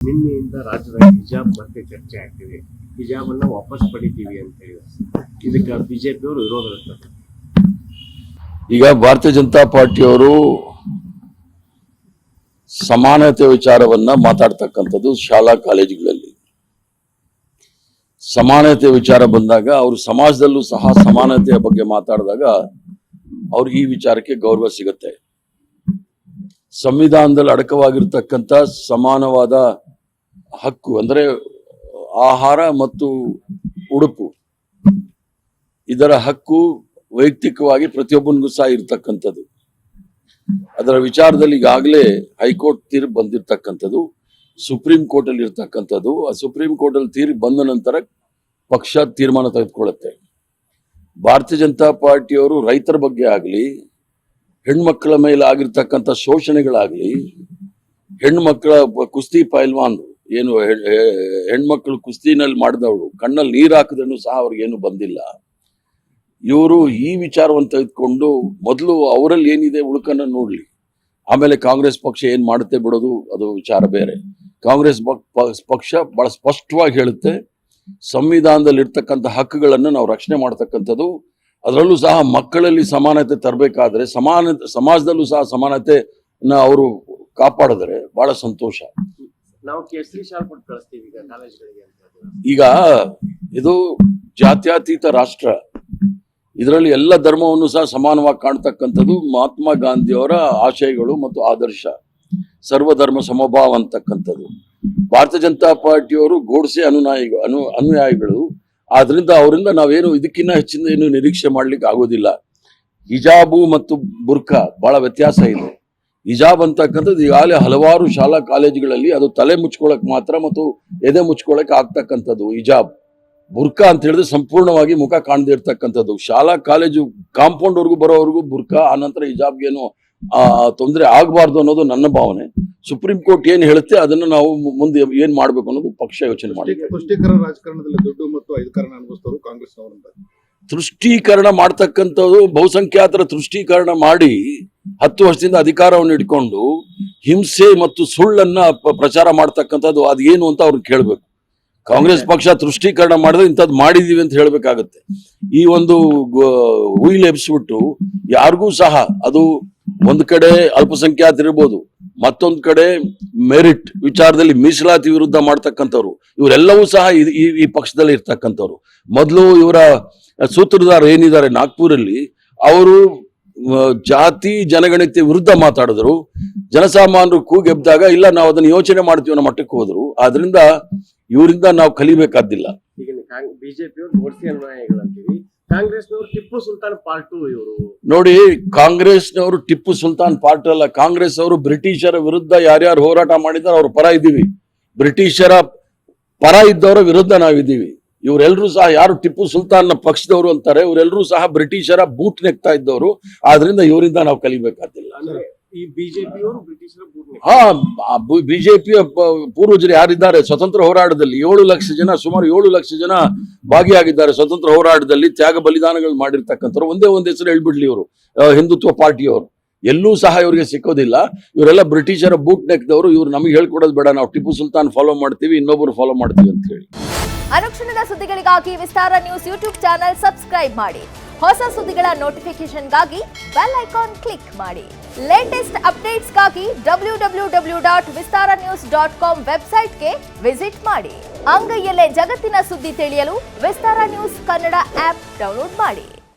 ನಿನ್ನೆಯಿಂದ ರಾಜ್ಯದಲ್ಲಿ ಹಿಜಾಬ್ ಬಗ್ಗೆ ಚರ್ಚೆ ಆಗ್ತಿದೆ. ಹಿಜಾಬ್ ಅನ್ನ ವಾಪಸ್ ಪಡಿತೀವಿ ಅಂತ ಹೇಳಿ ಇದಕ್ಕೆ ಬಿಜೆಪಿ ಅವರು ವಿರೋಧ ವ್ಯಕ್ತಪಡಿಸಿದ್ದಾರೆ. ಈಗ ಭಾರತೀಯ ಜನತಾ ಪಾರ್ಟಿಯವರು ಸಮಾನತೆ ವಿಚಾರವನ್ನ ಮಾತಾಡ್ತಕ್ಕಂಥದ್ದು ಶಾಲಾ ಕಾಲೇಜುಗಳಲ್ಲಿ. ಸಮಾನತೆ ವಿಚಾರ ಬಂದಾಗ ಅವರು ಸಮಾಜದಲ್ಲೂ ಸಹ ಸಮಾನತೆಯ ಬಗ್ಗೆ ಮಾತಾಡಿದಾಗ ಅವ್ರಿಗೆ ಈ ವಿಚಾರಕ್ಕೆ ಗೌರವ ಸಿಗುತ್ತೆ. ಸಂವಿಧಾನದಲ್ಲಿ ಅಡಕವಾಗಿರ್ತಕ್ಕಂಥ ಸಮಾನವಾದ ಹಕ್ಕು ಅಂದ್ರೆ ಆಹಾರ ಮತ್ತು ಉಡುಪು, ಇದರ ಹಕ್ಕು ವೈಯಕ್ತಿಕವಾಗಿ ಪ್ರತಿಯೊಬ್ಬನಿಗೂ ಸಹ ಇರ್ತಕ್ಕಂಥದ್ದು. ಅದರ ವಿಚಾರದಲ್ಲಿ ಈಗಾಗಲೇ ಹೈಕೋರ್ಟ್ ತೀರ್ಪು ಬಂದಿರತಕ್ಕಂಥದ್ದು, ಸುಪ್ರೀಂ ಕೋರ್ಟ್ ಅಲ್ಲಿ ಇರ್ತಕ್ಕಂಥದ್ದು. ಆ ಸುಪ್ರೀಂ ಕೋರ್ಟ್ ಅಲ್ಲಿ ತೀರ್ಪು ಬಂದ ನಂತರ ಪಕ್ಷ ತೀರ್ಮಾನ ತೆಗೆದುಕೊಳ್ಳುತ್ತೆ. ಭಾರತೀಯ ಜನತಾ ಪಾರ್ಟಿಯವರು ರೈತರ ಬಗ್ಗೆ ಆಗಲಿ, ಹೆಣ್ಮಕ್ಕಳ ಮೇಲೆ ಆಗಿರ್ತಕ್ಕಂಥ ಶೋಷಣೆಗಳಾಗ್ಲಿ, ಹೆಣ್ಮಕ್ಕಳ ಕುಸ್ತಿ ಪೈಲ್ವಾನ್ ಏನು ಹೆಣ್ಮಕ್ಳು ಕುಸ್ತಿನಲ್ಲಿ ಮಾಡಿದವಳು ಕಣ್ಣಲ್ಲಿ ನೀರು ಹಾಕಿದ್ರೂ ಸಹ ಅವ್ರಿಗೇನು ಬಂದಿಲ್ಲ. ಇವರು ಈ ವಿಚಾರವನ್ನು ತೆಗೆದುಕೊಂಡು ಮೊದಲು ಅವರಲ್ಲಿ ಏನಿದೆ ಉಳುಕನ್ನ ನೋಡ್ಲಿ, ಆಮೇಲೆ ಕಾಂಗ್ರೆಸ್ ಪಕ್ಷ ಏನ್ ಮಾಡುತ್ತೆ ಬಿಡೋದು ಅದು ವಿಚಾರ ಬೇರೆ. ಕಾಂಗ್ರೆಸ್ ಪಕ್ಷ ಬಹಳ ಸ್ಪಷ್ಟವಾಗಿ ಹೇಳುತ್ತೆ, ಸಂವಿಧಾನದಲ್ಲಿ ಇರ್ತಕ್ಕಂಥ ಹಕ್ಕುಗಳನ್ನು ನಾವು ರಕ್ಷಣೆ ಮಾಡ್ತಕ್ಕಂಥದ್ದು. ಅದರಲ್ಲೂ ಸಹ ಮಕ್ಕಳಲ್ಲಿ ಸಮಾನತೆ ತರಬೇಕಾದ್ರೆ ಸಮಾಜದಲ್ಲೂ ಸಹ ಸಮಾನತೆನ ಅವರು ಕಾಪಾಡಿದ್ರೆ ಬಹಳ ಸಂತೋಷ. ನಾವು ಕೇಸರಿ ಶಾಲ್ ಕೊಟ್ಟು ಕಳಿಸ್ತೀವಿ ಈಗ ಕಾಲೇಜ್ಗಳಿಗೆ ಅಂತ. ಈಗ ಇದು ಜಾತ್ಯತೀತ ರಾಷ್ಟ್ರ, ಇದರಲ್ಲಿ ಎಲ್ಲ ಧರ್ಮವನ್ನು ಸಹ ಸಮಾನವಾಗಿ ಕಾಣ್ತಕ್ಕಂಥದ್ದು ಮಹಾತ್ಮ ಗಾಂಧಿಯವರ ಆಶಯಗಳು ಮತ್ತು ಆದರ್ಶ, ಸರ್ವಧರ್ಮ ಸಮಭಾವ ಅಂತಕ್ಕಂಥದ್ದು. ಭಾರತೀಯ ಜನತಾ ಪಾರ್ಟಿಯವರು ಗೋಡ್ಸೆ ಅನುಯಾಯಿಗಳು. ಆದ್ರಿಂದ ಅವರಿಂದ ನಾವೇನು ಇದಕ್ಕಿಂತ ಹೆಚ್ಚಿನ ಏನು ನಿರೀಕ್ಷೆ ಮಾಡ್ಲಿಕ್ಕೆ ಆಗೋದಿಲ್ಲ. ಹಿಜಾಬು ಮತ್ತು ಬುರ್ಖಾ ಬಹಳ ವ್ಯತ್ಯಾಸ ಇದೆ. ಹಿಜಾಬ್ ಅಂತಕ್ಕಂಥದ್ದು ಈಗಾಗಲೇ ಹಲವಾರು ಶಾಲಾ ಕಾಲೇಜುಗಳಲ್ಲಿ ಅದು ತಲೆ ಮುಚ್ಕೊಳಕ್ ಮಾತ್ರ ಮತ್ತು ಎದೆ ಮುಚ್ಕೊಳಕ್ ಆಗ್ತಕ್ಕಂಥದ್ದು ಹಿಜಾಬ್. ಬುರ್ಖಾ ಅಂತ ಹೇಳಿದ್ರೆ ಸಂಪೂರ್ಣವಾಗಿ ಮುಖ ಕಾಣದೇ ಇರ್ತಕ್ಕಂಥದ್ದು. ಶಾಲಾ ಕಾಲೇಜು ಕಾಂಪೌಂಡ್ ವರ್ಗು ಬರೋವರೆಗೂ ಬುರ್ಖಾ, ಆನಂತರ ಹಿಜಾಬ್ಗೇನು ತೊಂದರೆ ಆಗಬಾರ್ದು ಅನ್ನೋದು ನನ್ನ ಭಾವನೆ. ಸುಪ್ರೀಂ ಕೋರ್ಟ್ ಏನ್ ಹೇಳುತ್ತೆ ಅದನ್ನ ನಾವು ಮುಂದೆ ಏನ್ ಮಾಡ್ಬೇಕು ಅನ್ನೋದು ಪಕ್ಷ ಯೋಚನೆ ಮಾಡಿ. ತುಷ್ಟೀಕರಣ ರಾಜಕಾರಣದಲ್ಲಿ ದುಡ್ಡು ಮತ್ತು ಅಧಿಕಾರನ ಅನುಭವಿಸ್ತವರು ಕಾಂಗ್ರೆಸ್ ಅವರಿಂದ ತುಷ್ಟೀಕರಣ ಮಾಡ್ತಕ್ಕಂಥದ್ದು, ಬಹುಸಂಖ್ಯಾತರ ತುಷ್ಟೀಕರಣ ಮಾಡಿ 10 ವರ್ಷದಿಂದ ಅಧಿಕಾರವನ್ನು ಇಟ್ಕೊಂಡು ಹಿಂಸೆ ಮತ್ತು ಸುಳ್ಳನ್ನ ಪ್ರಚಾರ ಮಾಡ್ತಕ್ಕಂಥದ್ದು ಅದು ಏನು ಅಂತ ಅವ್ರನ್ನ ಕೇಳ್ಬೇಕು. ಕಾಂಗ್ರೆಸ್ ಪಕ್ಷ ತುಷ್ಟೀಕರಣ ಮಾಡಿದ್ರೆ ಇಂಥದ್ದು ಮಾಡಿದೀವಿ ಅಂತ ಹೇಳ್ಬೇಕಾಗತ್ತೆ. ಈ ಒಂದು ಹುಯಿಲ್ ಎಬ್ಸ್ಬಿಟ್ಟು ಯಾರಿಗೂ ಸಹ ಅದು ಒಂದ್ ಕಡೆ ಅಲ್ಪಸಂಖ್ಯಾತರಿರ್ಬೋದು, ಮತ್ತೊಂದ್ ಕಡೆ ಮೆರಿಟ್ ವಿಚಾರದಲ್ಲಿ ಮೀಸಲಾತಿ ವಿರುದ್ಧ ಮಾಡ್ತಕ್ಕಂಥವ್ರು, ಇವರೆಲ್ಲವೂ ಸಹ ಈ ಪಕ್ಷದಲ್ಲಿ ಇರ್ತಕ್ಕಂಥವ್ರು. ಮೊದಲು ಇವರ ಸೂತ್ರಧಾರ ಏನಿದ್ದಾರೆ ನಾಗ್ಪುರಲ್ಲಿ, ಅವರು ಜಾತಿ ಜನಗಣತಿ ವಿರುದ್ಧ ಮಾತಾಡಿದ್ರು. ಜನಸಾಮಾನ್ಯರು ಕೂಗೆಬ್ದಾಗ ಇಲ್ಲ ನಾವು ಅದನ್ನ ಯೋಚನೆ ಮಾಡ್ತೀವಿ ಅನ್ನೋ ಮಟ್ಟಕ್ಕೆ ಹೋದ್ರು. ಆದ್ರಿಂದ ಇವರಿಂದ ನಾವು ಕಲಿಬೇಕಾದಿಲ್ಲ. ಈಗ ಬಿಜೆಪಿಯವರು ಗೋಡ್ಸೆ ಅನುಯಾಯಿಗಳು ಅಂತೀವಿ, ಕಾಂಗ್ರೆಸ್ನವರು ಟಿಪ್ಪು ಸುಲ್ತಾನ್ ಪಾರ್ಟ್ 2 ಇವರು. ನೋಡಿ, ಕಾಂಗ್ರೆಸ್ನವರು ಟಿಪ್ಪು ಸುಲ್ತಾನ್ ಪಾರ್ಟ್ ಅಲ್ಲ. ಕಾಂಗ್ರೆಸ್ ಅವರು ಬ್ರಿಟಿಷರ ವಿರುದ್ಧ ಯಾರ್ಯಾರು ಹೋರಾಟ ಮಾಡಿದಾರೆ ಅವ್ರ ಪರ ಇದ್ದೀವಿ, ಬ್ರಿಟಿಷರ ಪರ ಇದ್ದವರ ವಿರುದ್ಧ ನಾವಿದ್ದೀವಿ. ಇವರೆಲ್ಲರೂ ಸಹ ಯಾರು ಟಿಪ್ಪು ಸುಲ್ತಾನ್ ಪಕ್ಷದವರು ಅಂತಾರೆ, ಇವರೆಲ್ಲರೂ ಸಹ ಬ್ರಿಟಿಷರ ಬೂಟ್ ನೆಕ್ತಾ ಇದ್ದವರು. ಆದ್ರಿಂದ ಇವರಿಂದ ನಾವು ಕಲಿಬೇಕಾದಿಲ್ಲ. ಈ ಬಿಜೆಪಿಯವರು ಬ್ರಿಟಿಷರ ಬಿಜೆಪಿಯ ಪೂರ್ವಜರು ಯಾರಿದ್ದಾರೆ ಸ್ವತಂತ್ರ ಹೋರಾಟದಲ್ಲಿ 7 ಲಕ್ಷ ಜನ, ಸುಮಾರು 7 ಲಕ್ಷ ಜನ ಭಾಗಿಯಾಗಿದ್ದಾರೆ ಸ್ವತಂತ್ರ ಹೋರಾಟದಲ್ಲಿ. ತ್ಯಾಗ ಬಲಿದಾನಗಳು ಮಾಡಿರ್ತಕ್ಕಂಥವ್ರು. ಒಂದೇ ಹೆಸರು ಹೇಳ್ಬಿಡ್ಲಿ ಇವರು ಹಿಂದುತ್ವ ಪಾರ್ಟಿಯವರು. ಎಲ್ಲೂ ಸಹ ಇವರಿಗೆ ಸಿಕ್ಕೋದಿಲ್ಲ. ಇವರೆಲ್ಲ ಬ್ರಿಟಿಷರ ಬೂಟ್ ನೆಕ್ದವರು. ಇವ್ರು ನಮಗೆ ಹೇಳ್ಕೊಡೋದು ಬೇಡ, ನಾವು ಟಿಪ್ಪು ಸುಲ್ತಾನ್ ಫಾಲೋ ಮಾಡ್ತೀವಿ, ಇನ್ನೊಬ್ಬರು ಫಾಲೋ ಮಾಡ್ತೀವಿ ಅಂತ ಹೇಳಿ. ಅನುಕ್ಷಣದ ಸುದ್ದಿಗಳಿಗಾಗಿ ವಿಸ್ತಾರ ನ್ಯೂಸ್ ಯೂಟ್ಯೂಬ್ ಚಾನೆಲ್ ಸಬ್ಸ್ಕ್ರೈಬ್ ಮಾಡಿ. ಹೊಸ ಸುದ್ದಿಗಳ ನೋಟಿಫಿಕೇಶನ್ಗಾಗಿ ಬೆಲ್ ಐಕಾನ್ ಕ್ಲಿಕ್ ಮಾಡಿ. ಲೇಟೆಸ್ಟ್ ಅಪ್ಡೇಟ್ಸ್ಗಾಗಿ www.vistaranews.com ವೆಬ್ಸೈಟ್ಗೆ ವಿಸಿಟ್ ಮಾಡಿ. ಅಂಗೈಯಲ್ಲೇ ಜಗತ್ತಿನ ಸುದ್ದಿ ತಿಳಿಯಲು ವಿಸ್ತಾರ ನ್ಯೂಸ್ ಕನ್ನಡ ಆಪ್ ಡೌನ್ಲೋಡ್ ಮಾಡಿ.